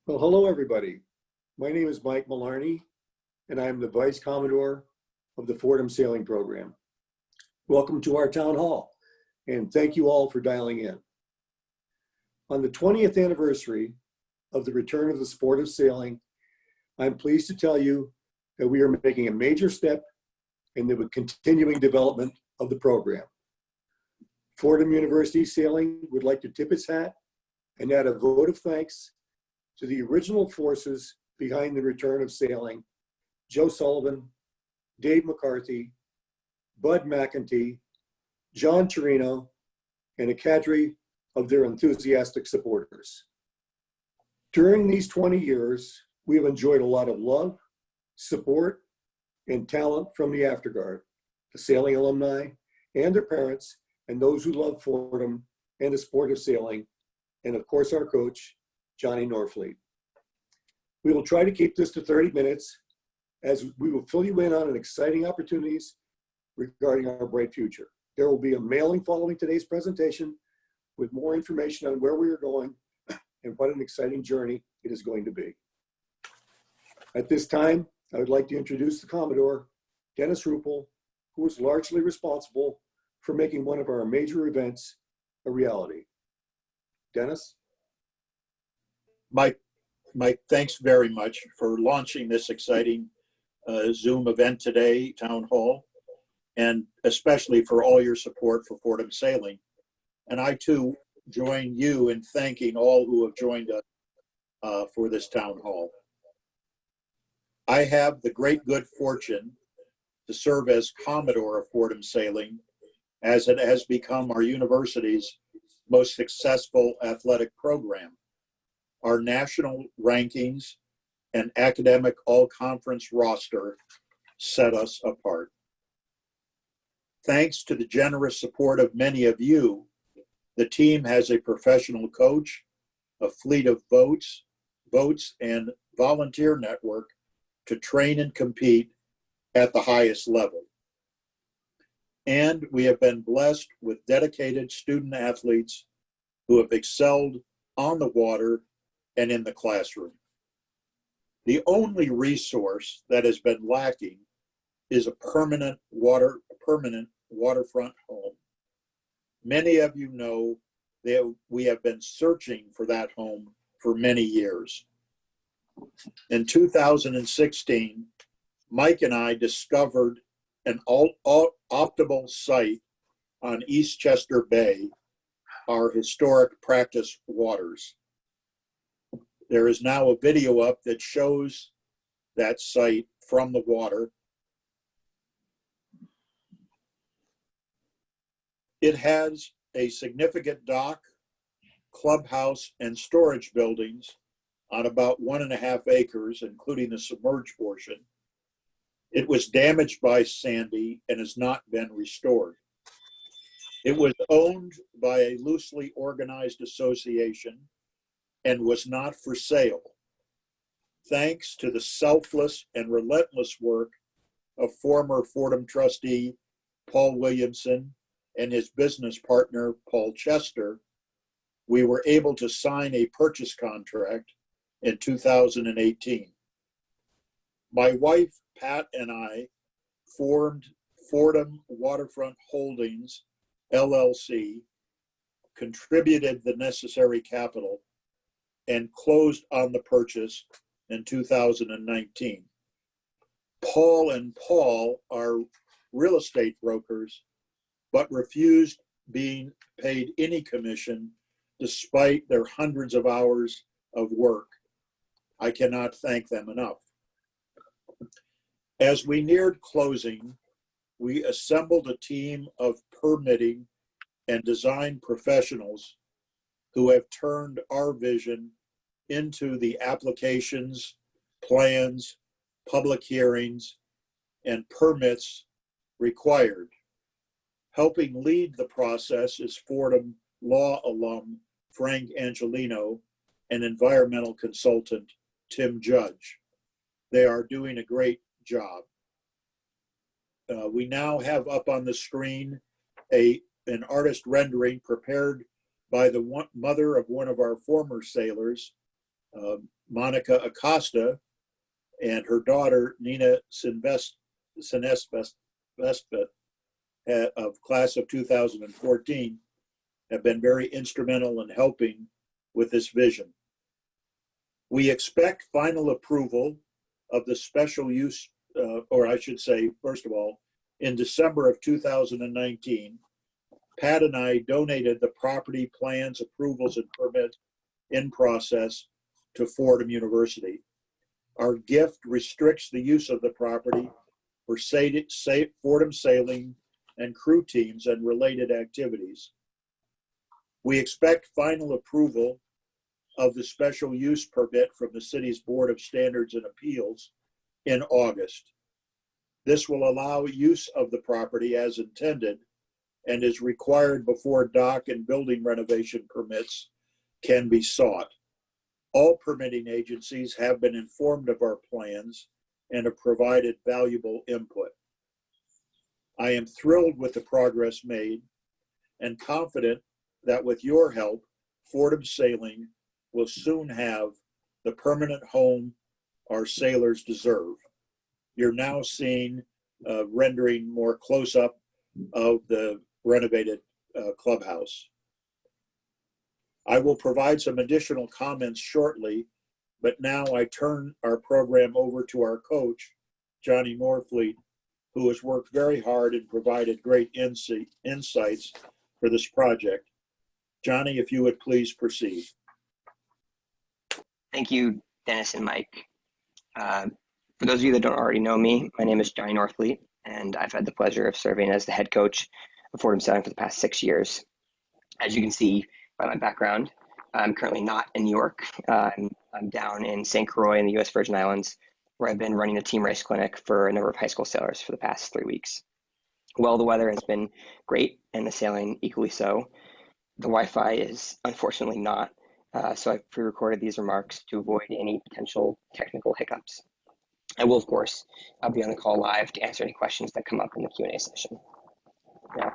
Well, hello, everybody. My name is Mike Malarney, and I'm the Vice Commodore of the Fordham Sailing Program. Welcome to our town hall, and thank you all for dialing in. On the 20th anniversary of the return of the sport of sailing, I'm pleased to tell you that we are making a major step in the continuing development of the program. Fordham University Sailing would like to tip its hat and add a vote of thanks to the original forces behind the return of sailing: Joe Sullivan, Dave McCarthy, Bud McEntee, John Torino, and a cadre of their enthusiastic supporters. During these 20 years, we have enjoyed a lot of love, support, and talent from the afterguard, the sailing alumni and their parents, and those who love Fordham and the sport of sailing, and of course our coach, Johnny Norfleet. We will try to keep this to 30 minutes as we will fill you in on exciting opportunities regarding our bright future. There will be a mailing following today's presentation with more information on where we are going and what an exciting journey it is going to be. At this time, I would like to introduce the Commodore, Dennis Ruppel, who is largely responsible for making one of our major events a reality. Dennis? Mike, thanks very much for launching this exciting Zoom event today, Town Hall, and especially for all your support for Fordham Sailing. And I too join you in thanking all who have joined us for this Town Hall. I have the great good fortune to serve as Commodore of Fordham Sailing, as it has become our university's most successful athletic program. Our national rankings and academic all-conference roster set us apart. Thanks to the generous support of many of you, the team has a professional coach, a fleet of boats, and volunteer network to train and compete at the highest level. And we have been blessed with dedicated student athletes who have excelled on the water and in the classroom. The only resource that has been lacking is a permanent waterfront home. Many of you know that we have been searching for that home for many years. In 2016, Mike and I discovered an optimal site on Eastchester Bay, our historic practice waters. There is now a video up that shows that site from the water. It has a significant dock, clubhouse, and storage buildings on about 1.5 acres, including the submerged portion. It was damaged by Sandy and has not been restored. It was owned by a loosely organized association and was not for sale. Thanks to the selfless and relentless work of former Fordham trustee Paul Williamson and his business partner Paul Chester, we were able to sign a purchase contract in 2018. My wife, Pat, and I formed Fordham Waterfront Holdings, LLC, contributed the necessary capital, and closed on the purchase in 2019. Paul and Paul are real estate brokers, but refused being paid any commission despite their hundreds of hours of work. I cannot thank them enough. As we neared closing, we assembled a team of permitting and design professionals who have turned our vision into the applications, plans, public hearings, and permits required. Helping lead the process is Fordham law alum Frank Angelino and environmental consultant Tim Judge. They are doing a great job. We now have up on the screen an artist rendering prepared by the mother of one of our former sailors, Monica Acosta and her daughter, Nina Sinespet, of class of 2014, have been very instrumental in helping with this vision. We expect final approval of the special use, or I should say, first of all, in December of 2019, Pat and I donated the property plans, approvals, and permit in process to Fordham University. Our gift restricts the use of the property for Fordham sailing and crew teams and related activities. We expect final approval of the special use permit from the city's Board of Standards and Appeals in August. This will allow use of the property as intended and is required before dock and building renovation permits can be sought. All permitting agencies have been informed of our plans and have provided valuable input. I am thrilled with the progress made and confident that with your help, Fordham Sailing will soon have the permanent home our sailors deserve. You're now seeing a rendering more close-up of the renovated clubhouse. I will provide some additional comments shortly, but now I turn our program over to our coach, Johnny Norfleet, who has worked very hard and provided great insights for this project. Johnny, if you would please proceed. Thank you, Dennis and Mike. For those of you that don't already know me, my name is Johnny Norfleet, and I've had the pleasure of serving as the head coach of Fordham Sailing for the past 6 years. As you can see by my background, I'm currently not in New York. I'm down in St. Croix in the U.S. Virgin Islands, where I've been running a team race clinic for a number of high school sailors for the past 3 weeks. Well, the weather has been great and the sailing equally so. The Wi-Fi is unfortunately not, so I've pre-recorded these remarks to avoid any potential technical hiccups. I will, of course, I'll be on the call live to answer any questions that come up in the Q&A session. Now,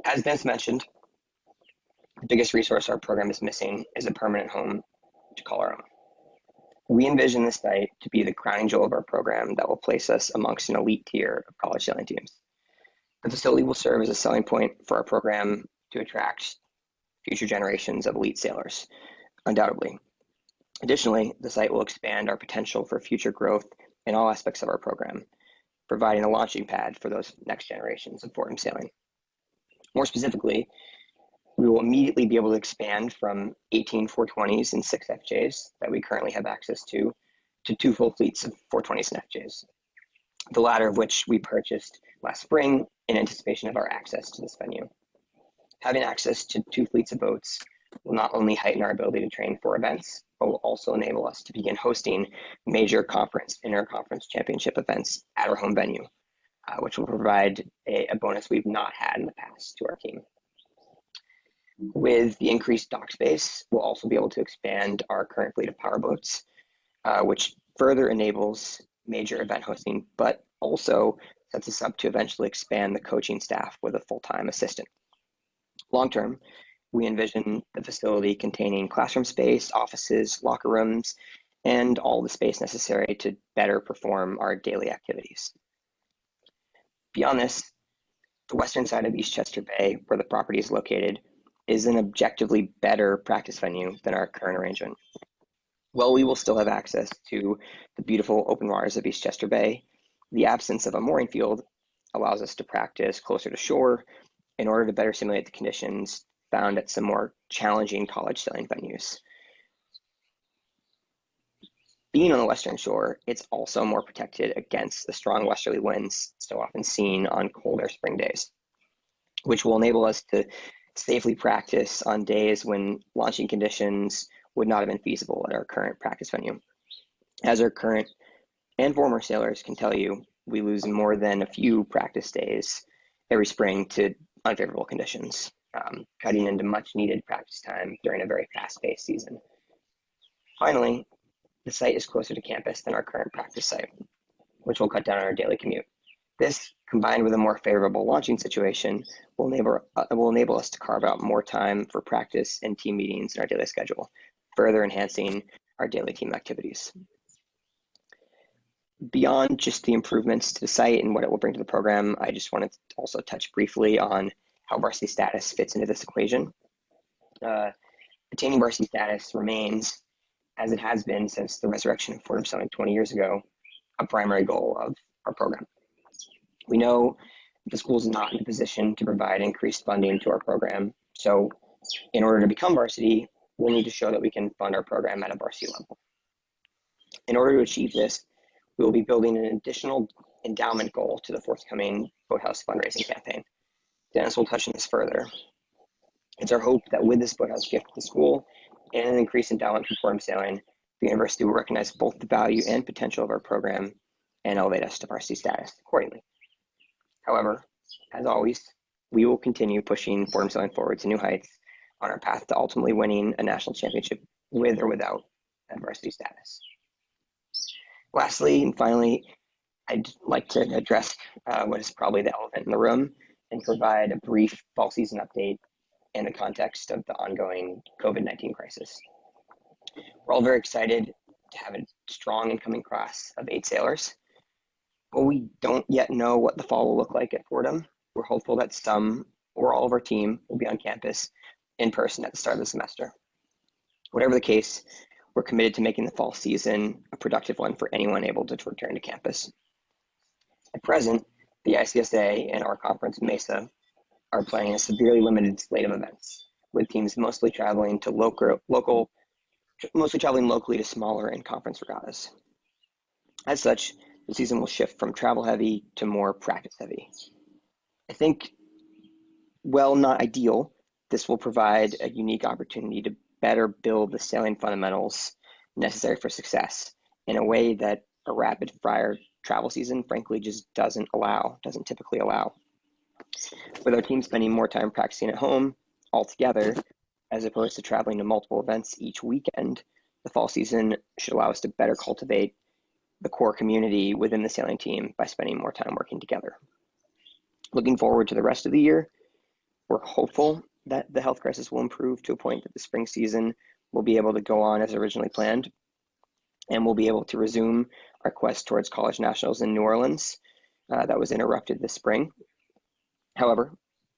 as Dennis mentioned, the biggest resource our program is missing is a permanent home to call our own. We envision this site to be the crowning jewel of our program that will place us amongst an elite tier of college sailing teams. The facility will serve as a selling point for our program to attract future generations of elite sailors, undoubtedly. Additionally, the site will expand our potential for future growth in all aspects of our program, providing a launching pad for those next generations of Fordham sailing. More specifically, we will immediately be able to expand from 18 420s and 6 FJs that we currently have access to 2 full fleets of 420s and FJs, the latter of which we purchased last spring in anticipation of our access to this venue. Having access to 2 fleets of boats will not only heighten our ability to train for events, but will also enable us to begin hosting major conference, interconference championship events at our home venue, which will provide a bonus we've not had in the past to our team. With the increased dock space, we'll also be able to expand our current fleet of powerboats, which further enables major event hosting, but also sets us up to eventually expand the coaching staff with a full-time assistant. Long-term, we envision the facility containing classroom space, offices, locker rooms, and all the space necessary to better perform our daily activities. Beyond this, the western side of Eastchester Bay, where the property is located, is an objectively better practice venue than our current arrangement. While we will still have access to the beautiful open waters of Eastchester Bay, the absence of a mooring field allows us to practice closer to shore in order to better simulate the conditions found at some more challenging college sailing venues. Being on the western shore, it's also more protected against the strong westerly winds so often seen on colder spring days, which will enable us to safely practice on days when launching conditions would not have been feasible at our current practice venue. As our current and former sailors can tell you, we lose more than a few practice days every spring to unfavorable conditions, cutting into much needed practice time during a very fast-paced season. Finally, the site is closer to campus than our current practice site, which will cut down on our daily commute. This, combined with a more favorable launching situation, will enable us to carve out more time for practice and team meetings in our daily schedule, further enhancing our daily team activities. Beyond just the improvements to the site and what it will bring to the program, I just wanted to also touch briefly on how varsity status fits into this equation. Attaining varsity status remains, as it has been since the resurrection of Fordham Selling 20 years ago, a primary goal of our program. We know the school is not in a position to provide increased funding to our program, so in order to become varsity, we'll need to show that we can fund our program at a varsity level. In order to achieve this, we will be building an additional endowment goal to the forthcoming Boathouse fundraising campaign. Dennis will touch on this further. It's our hope that with this Boathouse gift to the school and an increased endowment from Fordham Sailing, the university will recognize both the value and potential of our program and elevate us to varsity status accordingly. However, as always, we will continue pushing Fordham Sailing forward to new heights on our path to ultimately winning a national championship with or without varsity status. Lastly, and finally, I'd like to address what is probably the elephant in the room and provide a brief fall season update in the context of the ongoing COVID-19 crisis. We're all very excited to have a strong incoming class of 8 sailors, but we don't yet know what the fall will look like at Fordham. We're hopeful that some or all of our team will be on campus in person at the start of the semester. Whatever the case, we're committed to making the fall season a productive one for anyone able to return to campus. At present, the ICSA and our conference, MESA, are planning a severely limited slate of events, with teams mostly traveling locally to smaller in-conference regattas. As such, the season will shift from travel heavy to more practice heavy. I think, while not ideal, this will provide a unique opportunity to better build the sailing fundamentals necessary for success in a way that a rapid fire travel season frankly just doesn't typically allow. With our team spending more time practicing at home altogether, as opposed to traveling to multiple events each weekend, the fall season should allow us to better cultivate the core community within the sailing team by spending more time working together. Looking forward to the rest of the year, we're hopeful that the health crisis will improve to a point that the spring season will be able to go on as originally planned, and we'll be able to resume our quest towards college nationals in New Orleans that was interrupted this spring. However,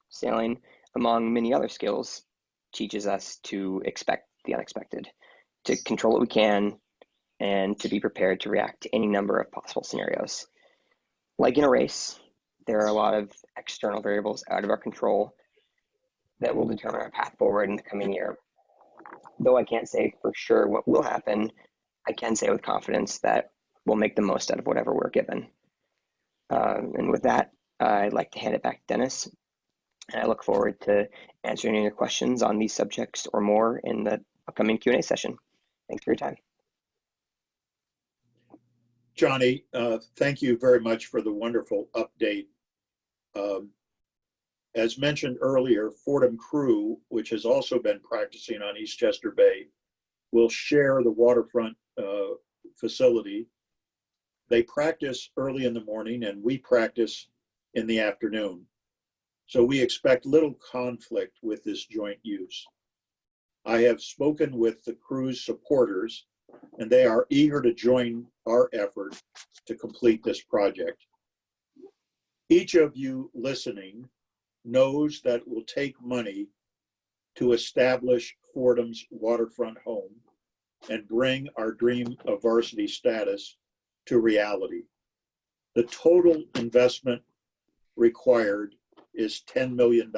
sailing, among many other skills, teaches us to expect the unexpected, to control what we can, and to be prepared to react to any number of possible scenarios. Like in a race, there are a lot of external variables out of our control that will determine our path forward in the coming year. Though I can't say for sure what will happen, I can say with confidence that we'll make the most out of whatever we're given. And with that, I'd like to hand it back to Dennis, and I look forward to answering your questions on these subjects or more in the upcoming Q&A session. Thanks for your time. Johnny, thank you very much for the wonderful update. As mentioned earlier, Fordham crew, which has also been practicing on Eastchester Bay, will share the waterfront facility. They practice early in the morning and we practice in the afternoon. So we expect little conflict with this joint use. I have spoken with the crew's supporters and they are eager to join our effort to complete this project. Each of you listening knows that it will take money to establish Fordham's waterfront home and bring our dream of varsity status to reality. The total investment required is $10 million.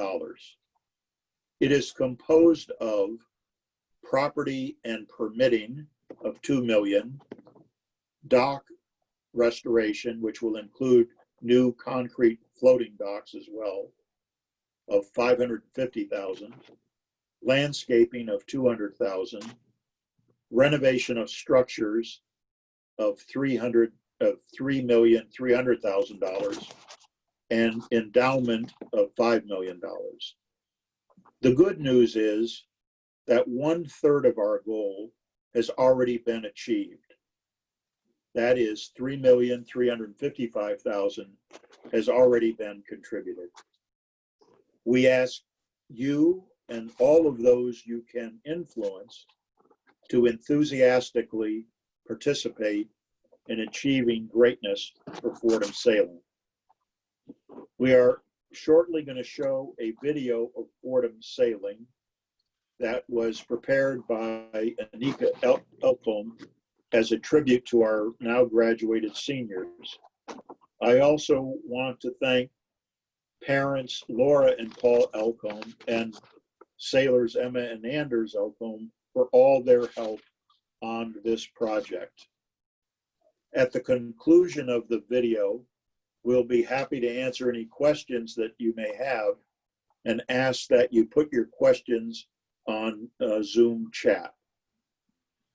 It is composed of property and permitting of $2 million, dock restoration, which will include new concrete floating docks as well, of $550,000, landscaping of $200,000, renovation of structures of $3,300,000, and endowment of $5 million. The good news is that 1/3 of our goal has already been achieved. That is $3,355,000 has already been contributed. We ask you and all of those you can influence to enthusiastically participate in achieving greatness for Fordham Sailing. We are shortly going to show a video of Fordham Sailing that was prepared by Anika Elcombe as a tribute to our now graduated seniors. I also want to thank parents Laura and Paul Elcombe and sailors Emma and Anders Elcombe for all their help on this project. At the conclusion of the video, we'll be happy to answer any questions that you may have and ask that you put your questions on Zoom chat.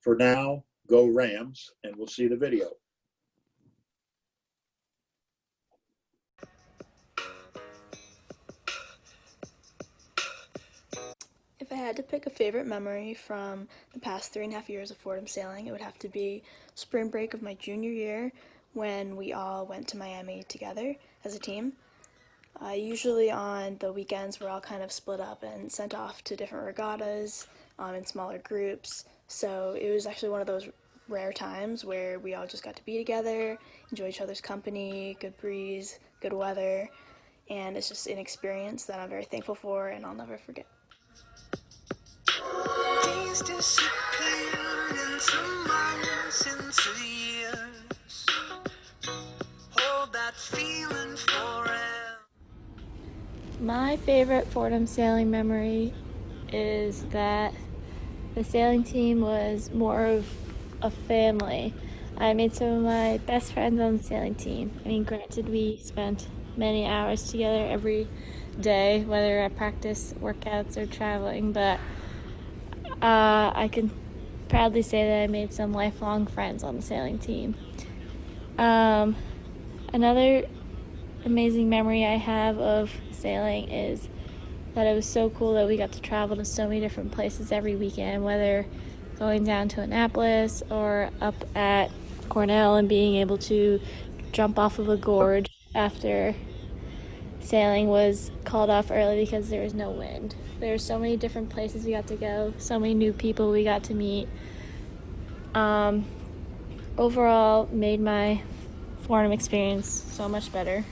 For now, go Rams, and we'll see the video. If I had to pick a favorite memory from the past 3.5 years of Fordham sailing, it would have to be spring break of my junior year when we all went to Miami together as a team. Usually on the weekends, we're all kind of split up and sent off to different regattas in smaller groups. So it was actually one of those rare times where we all just got to be together, enjoy each other's company, good breeze, good weather, and it's just an experience that I'm very thankful for and I'll never forget. Days disappeared into months, into years. Hold that feeling forever. My favorite Fordham sailing memory is that the sailing team was more of a family. I made some of my best friends on the sailing team. I mean, granted, we spent many hours together every day, whether at practice, workouts, or traveling, but I can proudly say that I made some lifelong friends on the sailing team. Another amazing memory I have of sailing is that it was so cool that we got to travel to so many different places every weekend, whether going down to Annapolis or up at Cornell and being able to jump off of a gorge after sailing was called off early because there was no wind. There were so many different places we got to go, so many new people we got to meet. Overall, made my Fordham experience so much better.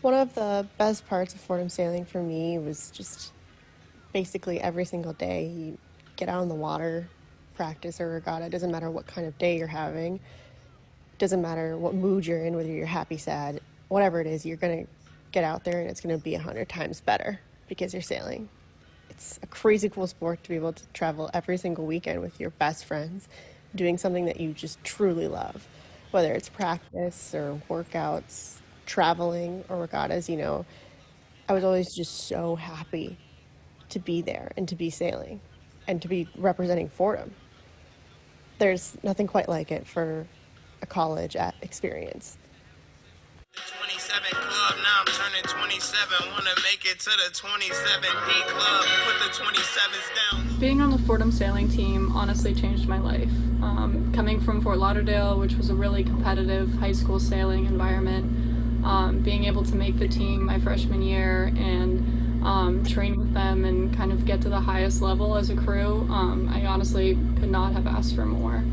One of the best parts of Fordham sailing for me was just basically every single day you get out on the water, practice or regatta. It doesn't matter what kind of day you're having. It doesn't matter what mood you're in, whether you're happy, sad, whatever it is, you're going to get out there and it's going to be 100 times better because you're sailing. It's a crazy cool sport to be able to travel every single weekend with your best friends, doing something that you just truly love, whether it's practice or workouts, traveling or regattas. I was always just so happy to be there and to be sailing and to be representing Fordham. There's nothing quite like it for a college experience. 27 club, now I'm turning 27. Wanna make it to the 27D club. Put the 27s down. Being on the Fordham sailing team honestly changed my life. Coming from Fort Lauderdale, which was a really competitive high school sailing environment, being able to make the team my freshman year and train with them and kind of get to the highest level as a crew, I honestly could not have asked for more.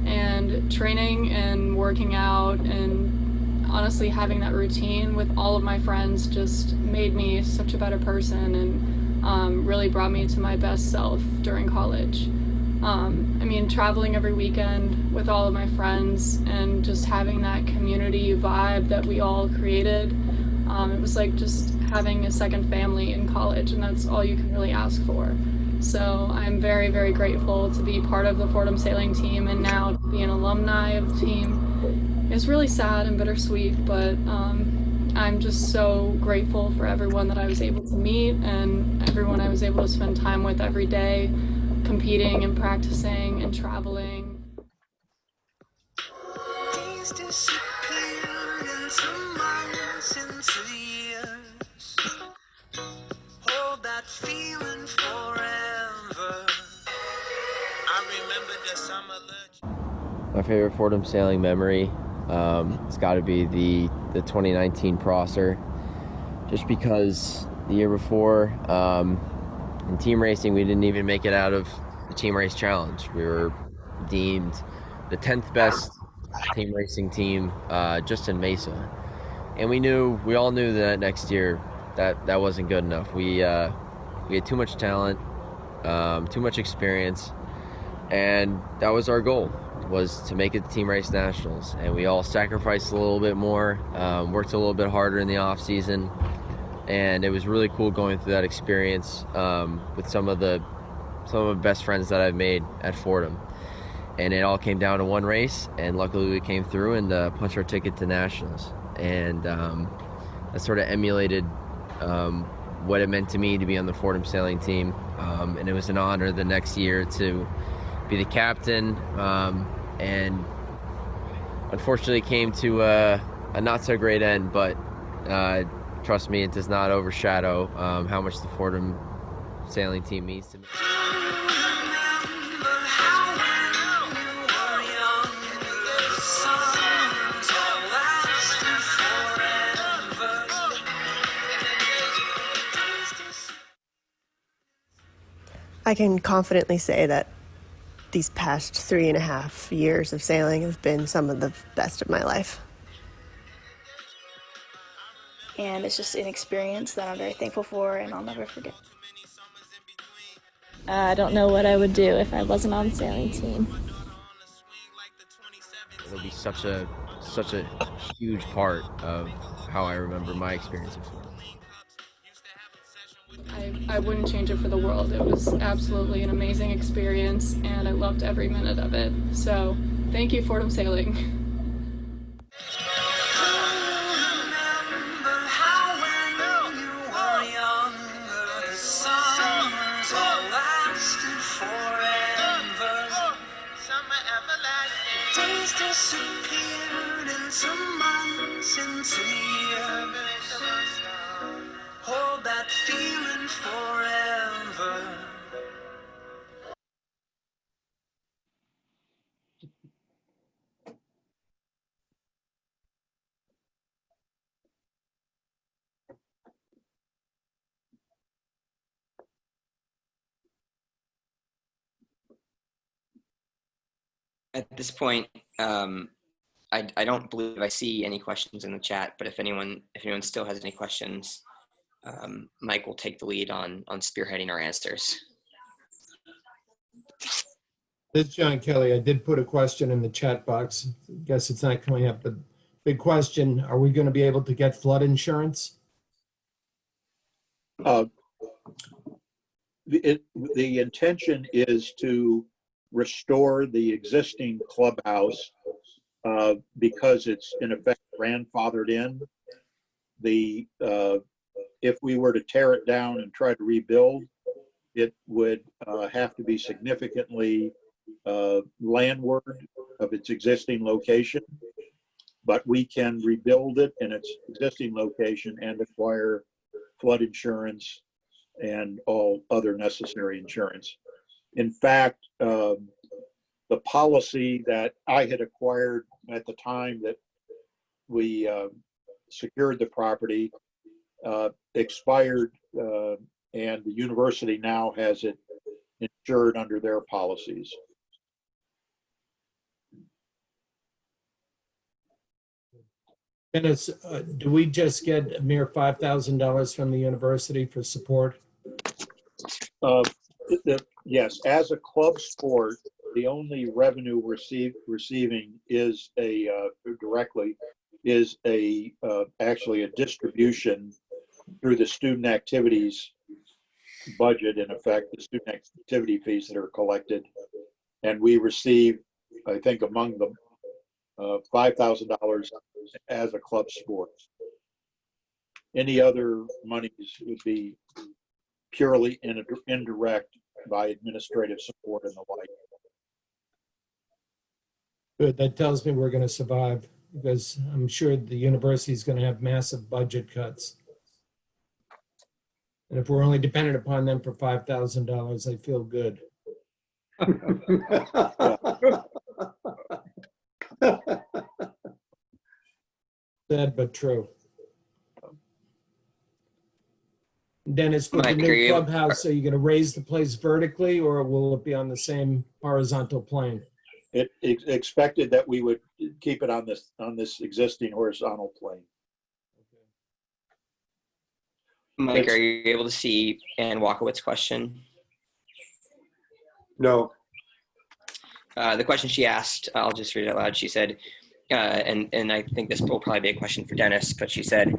And training and working out and honestly having that routine with all of my friends just made me such a better person and really brought me to my best self during college. Traveling every weekend with all of my friends and just having that community vibe that we all created, it was like just having a second family in college, and that's all you can really ask for. So I'm very, very grateful to be part of the Fordham sailing team and now to be an alumni of the team. It's really sad and bittersweet, but I'm just so grateful for everyone that I was able to meet and everyone I was able to spend time with every day, competing and practicing and traveling. Days disappear into months, into years. Hold that feeling forever. I remember the summer. My favorite Fordham sailing memory, it's got to be the 2019 Prosser, just because the year before, in team racing, we didn't even make it out of the team race challenge. We were deemed the 10th best team racing team, just in Mesa. And we all knew that next year that wasn't good enough. We had too much talent, too much experience, and that was our goal, was to make it to Team Race Nationals. And we all sacrificed a little bit more, worked a little bit harder in the off season, and it was really cool going through that experience with some of my best friends that I've made at Fordham. And it all came down to one race, and luckily we came through and punched our ticket to Nationals. And that sort of emulated what it meant to me to be on the Fordham sailing team. And it was an honor the next year to be the captain. And unfortunately it came to a not so great end, but trust me, it does not overshadow how much the Fordham sailing team means to me. I can confidently say that these past 3.5 years of sailing have been some of the best of my life. And it's just an experience that I'm very thankful for and I'll never forget. I don't know what I would do if I wasn't on the sailing team. It'll be such a huge part of how I remember my experience at Fordham. I wouldn't change it for the world. It was absolutely an amazing experience, and I loved every minute of it. So, thank you, Fordham Sailing. Days disappeared into months, into years. Hold that feeling forever. At this point, I don't believe I see any questions in the chat, but if anyone still has any questions, Mike will take the lead on spearheading our answers. This is John Kelly. I did put a question in the chat box. I guess it's not coming up, but big question. Are we going to be able to get flood insurance? The intention is to restore the existing clubhouse because it's in effect grandfathered in. If we were to tear it down and try to rebuild, it would have to be significantly landward of its existing location, but we can rebuild it in its existing location and acquire flood insurance and all other necessary insurance. In fact, the policy that I had acquired at the time that we secured the property expired, and the university now has it insured under their policies. Dennis, do we just get a mere $5,000 from the university for support? Yes, as a club sport, the only revenue receiving is actually a distribution through the student activities budget, in effect, the student activity fees that are collected. And we receive, I think, among them, $5,000 as a club sport. Any other monies would be purely indirect by administrative support and the like. Good, that tells me we're going to survive, because I'm sure the university is going to have massive budget cuts. And if we're only dependent upon them for $5,000, I feel good. Sad but true. Dennis, with the Mike, are new you able, clubhouse, are you going to raise the place vertically or will it be on the same horizontal plane? It expected that we would keep it on this existing horizontal plane. Mike, are you able to see Ann Walkowitz's question? No. The question she asked, I'll just read it out loud. She said, and I think this will probably be a question for Dennis, but she said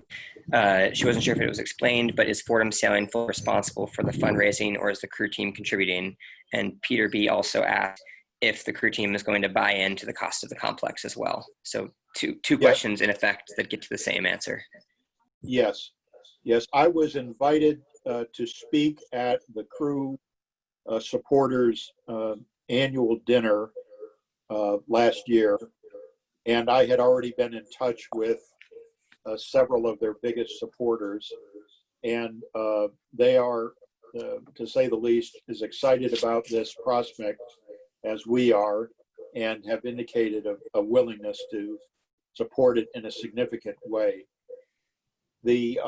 she wasn't sure if it was explained, but is Fordham Sailing fully responsible for the fundraising or is the crew team contributing? And Peter B also asked if the crew team is going to buy into the cost of the complex as well. So two questions in effect that get to the same answer. Yes. Yes, I was invited to speak at the crew supporters annual dinner last year, and I had already been in touch with several of their biggest supporters, and they are, to say the least, as excited about this prospect as we are, and have indicated a willingness to support it in a significant way. The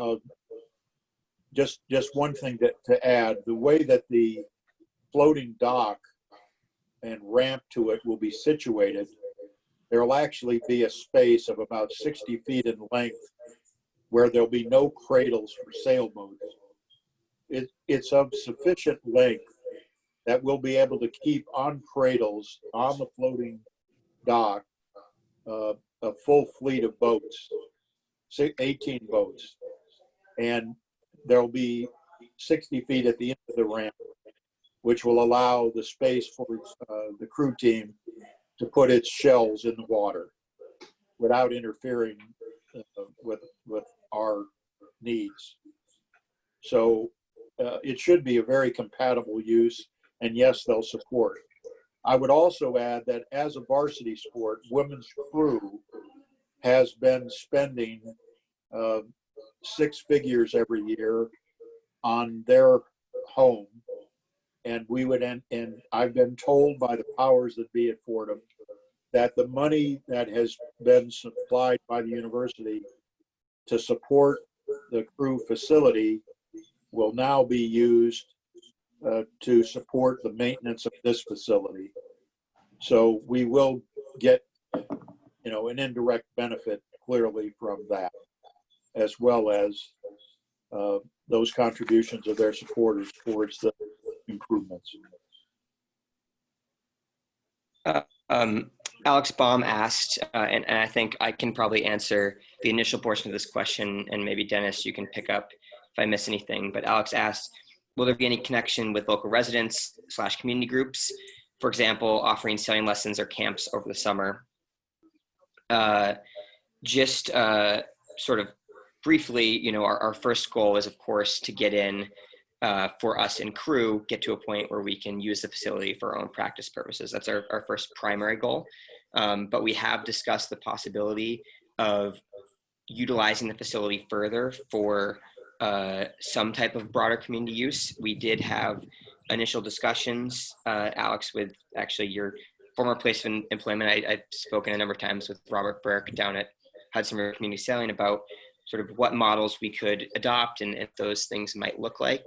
just one thing to add, the way that the floating dock and ramp to it will be situated, there will actually be a space of about 60 feet in length where there'll be no cradles for sailboats. It's of sufficient length that we'll be able to keep on cradles on the floating dock a full fleet of boats, 18 boats. And there'll be 60 feet at the end of the ramp, which will allow the space for the crew team to put its shells in the water without interfering with our needs. So it should be a very compatible use, and yes, they'll support. I would also add that as a varsity sport, women's crew has been spending 6 figures every year on their home, and we would and I've been told by the powers that be at Fordham that the money that has been supplied by the university to support the crew facility will now be used to support the maintenance of this facility. So we will get, an indirect benefit clearly from that, as well as those contributions of their supporters towards the improvements. Alex Baum asked, and I think I can probably answer the initial portion of this question, and maybe Dennis, you can pick up if I miss anything, but Alex asked, will there be any connection with local residents / community groups? For example, offering sailing lessons or camps over the summer. Sort of briefly, our first goal is, of course, to get in for us in crew, get to a point where we can use the facility for our own practice purposes. That's our first primary goal. But we have discussed the possibility of utilizing the facility further for some type of broader community use. We did have initial discussions, Alex, with actually your former place of employment. I've spoken a number of times with Robert Burke down at Hudson River Community Sailing about sort of what models we could adopt and if those things might look like.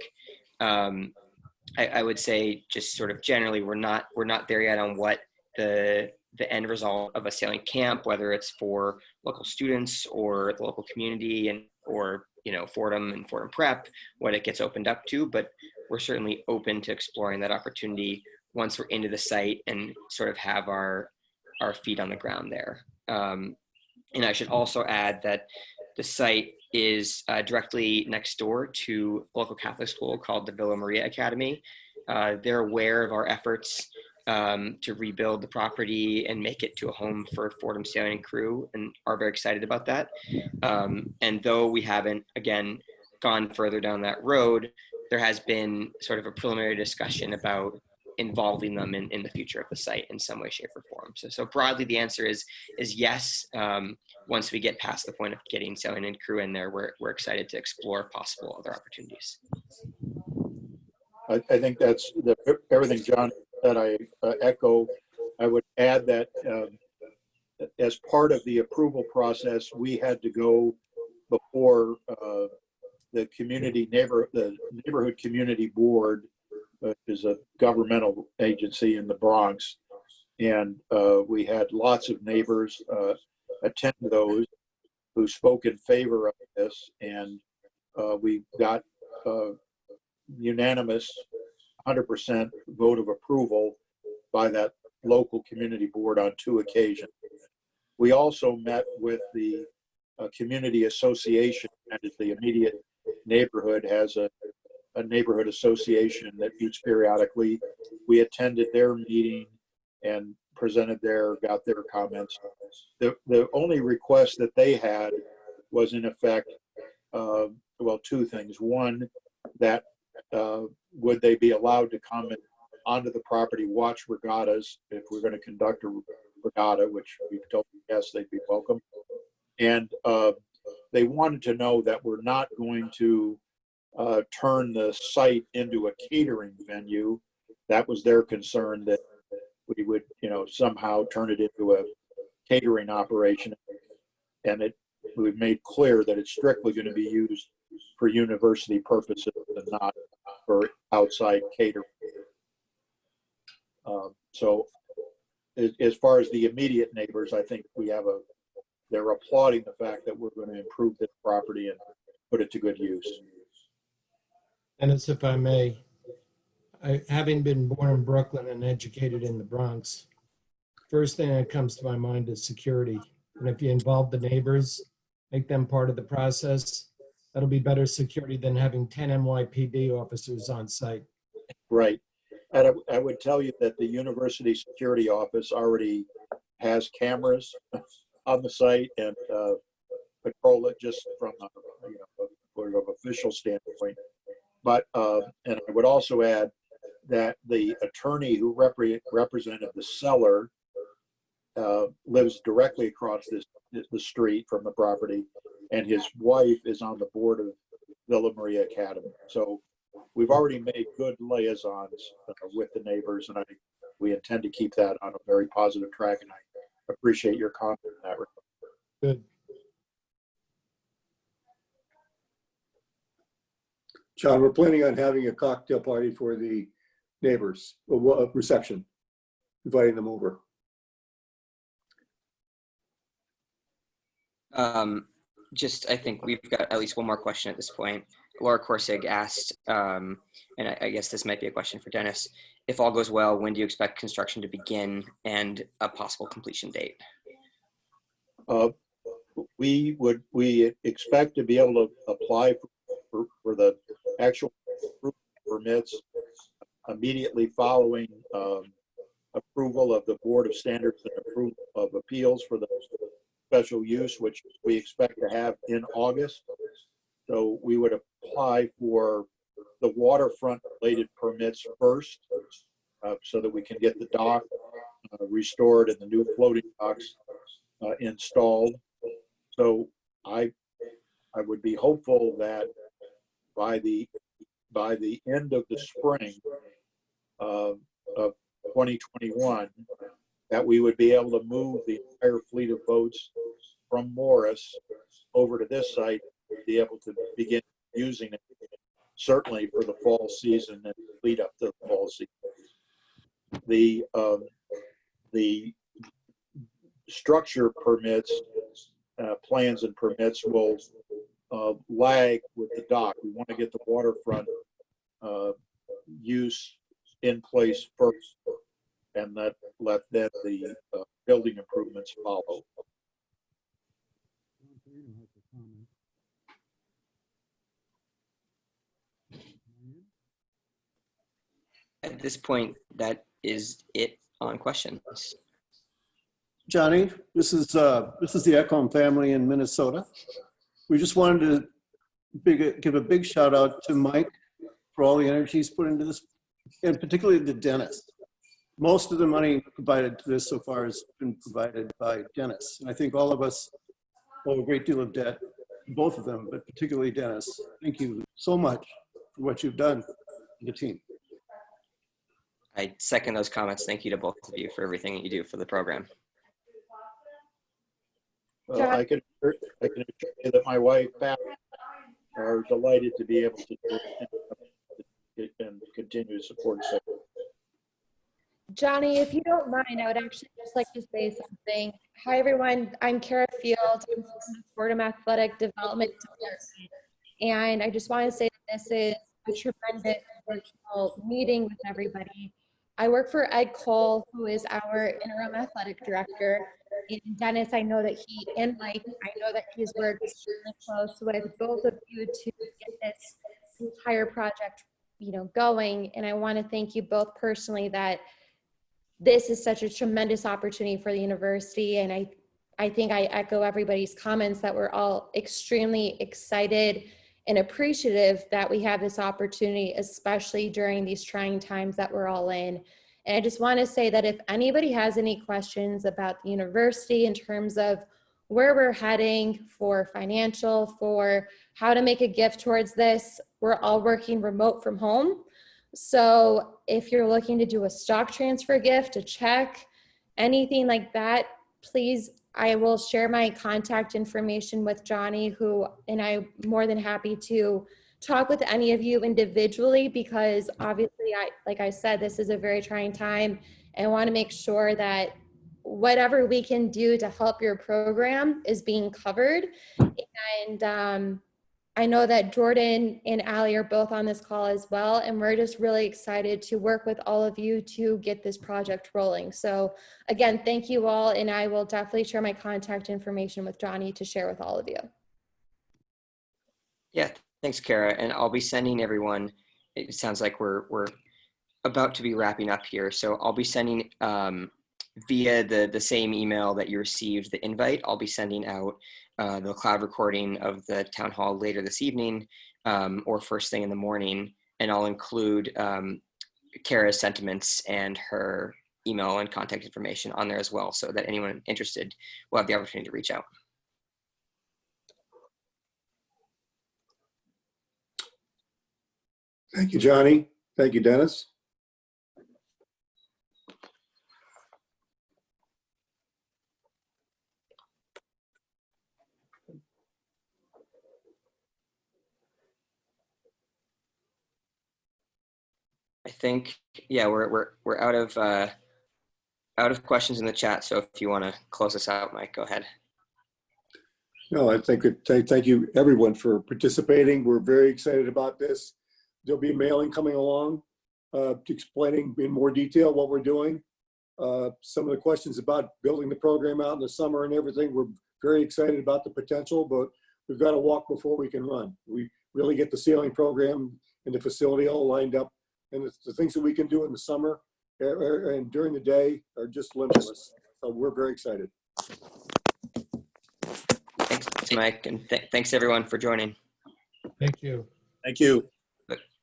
I would say just sort of generally, we're not there yet on what the end result of a sailing camp, whether it's for local students or the local community or Fordham and Fordham Prep, what it gets opened up to, but we're certainly open to exploring that opportunity once we're into the site and sort of have our feet on the ground there. And I should also add that the site is directly next door to a local Catholic school called the Villa Maria Academy. They're aware of our efforts to rebuild the property and make it to a home for Fordham Sailing and Crew, and are very excited about that. And though we haven't, again, gone further down that road, there has been sort of a preliminary discussion about involving them in the future of the site in some way, shape, or form. So broadly, the answer is yes. Once we get past the point of getting Sailing and Crew in there, we're excited to explore possible other opportunities. I think that's everything John said. I echo. I would add that as part of the approval process, we had to go before the neighborhood community board, which is a governmental agency in the Bronx, and we had lots of neighbors attend those who spoke in favor of this, and we got unanimous 100% vote of approval by that local community board on 2 occasions. We also met with the community association, and the immediate neighborhood has a neighborhood association that meets periodically. We attended their meeting and got their comments. The only request that they had was, in effect, well, 2 things. One, that would they be allowed to come onto the property, watch regattas if we're going to conduct a regatta, which we've told them yes, they'd be welcome. And they wanted to know that we're not going to turn the site into a catering venue. That was their concern, that we would, somehow turn it into a catering operation. And we've made clear that it's strictly going to be used for university purposes and not for outside catering. So as far as the immediate neighbors, I think they're applauding the fact that we're going to improve this property and put it to good use. Dennis, if I may, having been born in Brooklyn and educated in the Bronx, first thing that comes to my mind is security. And if you involve the neighbors, make them part of the process, that'll be better security than having 10 NYPD officers on site. Right. And I would tell you that the university security office already has cameras on the site and patrol it just from a sort of official standpoint. But and I would also add that the attorney who represented the seller lives directly across the street from the property, and his wife is on the board of Villa Maria Academy. So we've already made good liaisons with the neighbors, and we intend to keep that on a very positive track, and I appreciate your comment in that regard. Good. John, we're planning on having a cocktail party for the neighbors, a reception, inviting them over. I think we've got at least one more question at this point. Laura Korsig asked, and I guess this might be a question for Dennis, if all goes well, when do you expect construction to begin and a possible completion date? We expect to be able to apply for the actual permits immediately following approval of the Board of Standards and approval of appeals for the special use, which we expect to have in August. So we would apply for the waterfront related permits first, so that we can get the dock restored and the new floating docks installed. So I would be hopeful that by the end of the spring of 2021, that we would be able to move the entire fleet of boats from Morris over to this site, be able to begin using it, certainly for the fall season and lead up to the fall season. The structure permits, plans and permits will lag with the dock. We want to get the waterfront use in place first, and let then the building improvements follow. At this point, that is it on questions. Johnny, this is the Ekholm family in Minnesota. We just wanted to give a big shout out to Mike for all the energy he's put into this, and particularly to Dennis. Most of the money provided to this so far has been provided by Dennis. And I think all of us owe a great deal of debt, both of them, but particularly Dennis. Thank you so much for what you've done for the team. I second those comments. Thank you to both of you for everything that you do for the program. Well, I can assure you that my wife, Pat, are delighted to be able to do it and continue to support it. Johnny, if you don't mind, I would actually just like to say something. Hi, everyone. I'm Kara Fields. I'm from the Fordham Athletic Development Department. And I just want to say that this is a tremendous virtual meeting with everybody. I work for Ed Cole, who is our interim athletic director. And Dennis, I know that he, and Mike, I know that he's worked extremely close with both of you to get this entire project, going. And I want to thank you both personally that this is such a tremendous opportunity for the university. And I think I echo everybody's comments that we're all extremely excited and appreciative that we have this opportunity, especially during these trying times that we're all in. And I just want to say that if anybody has any questions about the university in terms of where we're heading for financial, for how to make a gift towards this, we're all working remote from home. So if you're looking to do a stock transfer gift, a check, anything like that, please, I will share my contact information with Johnny, and I'm more than happy to talk with any of you individually, because obviously, like I said, this is a very trying time, and I want to make sure that whatever we can do to help your program is being covered. And I know that Jordan and Allie are both on this call as well, and we're just really excited to work with all of you to get this project rolling. So again, thank you all, and I will definitely share my contact information with Johnny to share with all of you. Yeah, thanks, Kara. And I'll be sending everyone, it sounds like we're about to be wrapping up here. So I'll be sending via the same email that you received the invite, I'll be sending out the cloud recording of the town hall later this evening or first thing in the morning. And I'll include Kara's sentiments and her email and contact information on there as well, so that anyone interested will have the opportunity to reach out. Thank you, Johnny. Thank you, Dennis. I think, yeah, we're out of questions in the chat. So if you want to close us out, Mike, go ahead. No, I think thank you everyone for participating. We're very excited about this. There'll be a mailing coming along explaining in more detail what we're doing. Some of the questions about building the program out in the summer and everything, we're very excited about the potential, but we've got to walk before we can run. We really get the sailing program and the facility all lined up, and the things that we can do in the summer and during the day are just limitless. So we're very excited. Thanks, Mike, and thanks everyone for joining. Thank you. Thank you.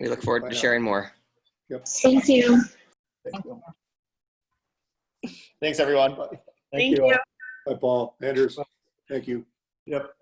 We look forward to sharing more. Yep. Thank you. Thank you. Thanks, everyone. Thank you. Bye, Paul. Anders. Thank you. Yep.